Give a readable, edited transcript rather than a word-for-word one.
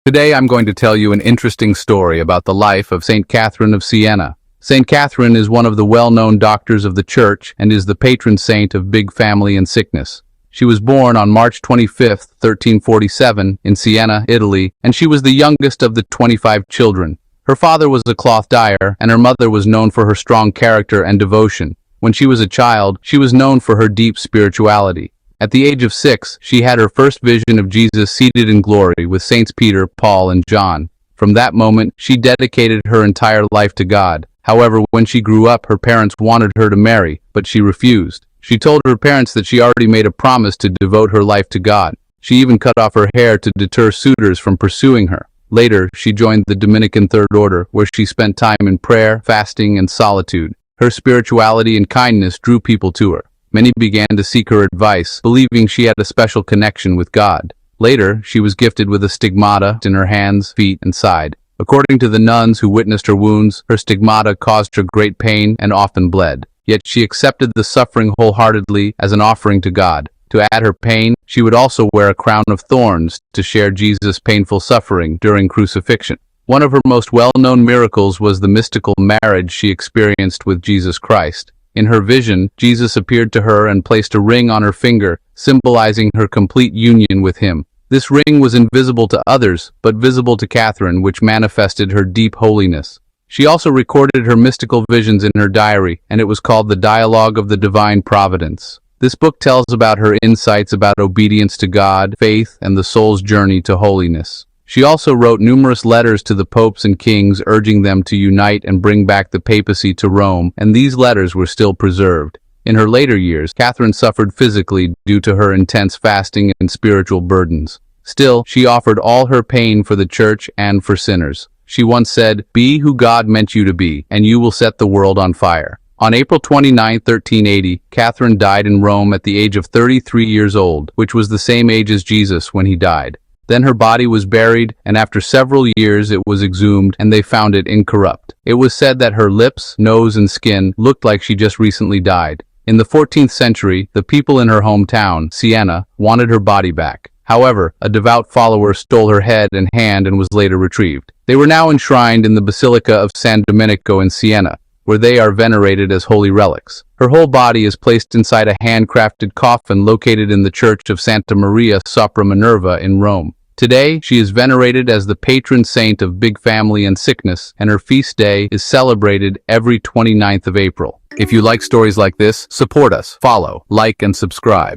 Today I'm going to tell you an interesting story about the life of Saint Catherine of Siena. Saint Catherine is one of the well-known doctors of the Church and is the patron saint of big family and sickness. She was born on March 25, 1347, in Siena, Italy, and she was the youngest of the 25 children. Her father was a cloth dyer, and her mother was known for her strong character and devotion. When she was a child, she was known for her deep spirituality. At the age of 6, she had her first vision of Jesus seated in glory with Saints Peter, Paul, and John. From that moment, she dedicated her entire life to God. However, when she grew up, her parents wanted her to marry, but she refused. She told her parents that she already made a promise to devote her life to God. She even cut off her hair to deter suitors from pursuing her. Later, she joined the Dominican Third Order, where she spent time in prayer, fasting, and solitude. Her spirituality and kindness drew people to her. Many began to seek her advice, believing she had a special connection with God. Later, she was gifted with a stigmata in her hands, feet, and side. According to the nuns who witnessed her wounds, her stigmata caused her great pain and often bled. Yet she accepted the suffering wholeheartedly as an offering to God. To add her pain, she would also wear a crown of thorns to share Jesus' painful suffering during crucifixion. One of her most well-known miracles was the mystical marriage she experienced with Jesus Christ. In her vision, Jesus appeared to her and placed a ring on her finger, symbolizing her complete union with him. This ring was invisible to others, but visible to Catherine, which manifested her deep holiness. She also recorded her mystical visions in her diary, and it was called the Dialogue of the Divine Providence. This book tells about her insights about obedience to God, faith, and the soul's journey to holiness. She also wrote numerous letters to the popes and kings urging them to unite and bring back the papacy to Rome, and these letters were still preserved. In her later years, Catherine suffered physically due to her intense fasting and spiritual burdens. Still, she offered all her pain for the Church and for sinners. She once said, "Be who God meant you to be, and you will set the world on fire." On April 29, 1380, Catherine died in Rome at the age of 33 years old, which was the same age as Jesus when he died. Then her body was buried, and after several years it was exhumed, and they found it incorrupt. It was said that her lips, nose, and skin looked like she just recently died. In the 14th century, the people in her hometown, Siena, wanted her body back. However, a devout follower stole her head and hand and was later retrieved. They were now enshrined in the Basilica of San Domenico in Siena, where they are venerated as holy relics. Her whole body is placed inside a handcrafted coffin located in the Church of Santa Maria sopra Minerva in Rome. Today, she is venerated as the patron saint of big family and sickness, and her feast day is celebrated every 29th of April. If you like stories like this, support us, follow, like, and subscribe.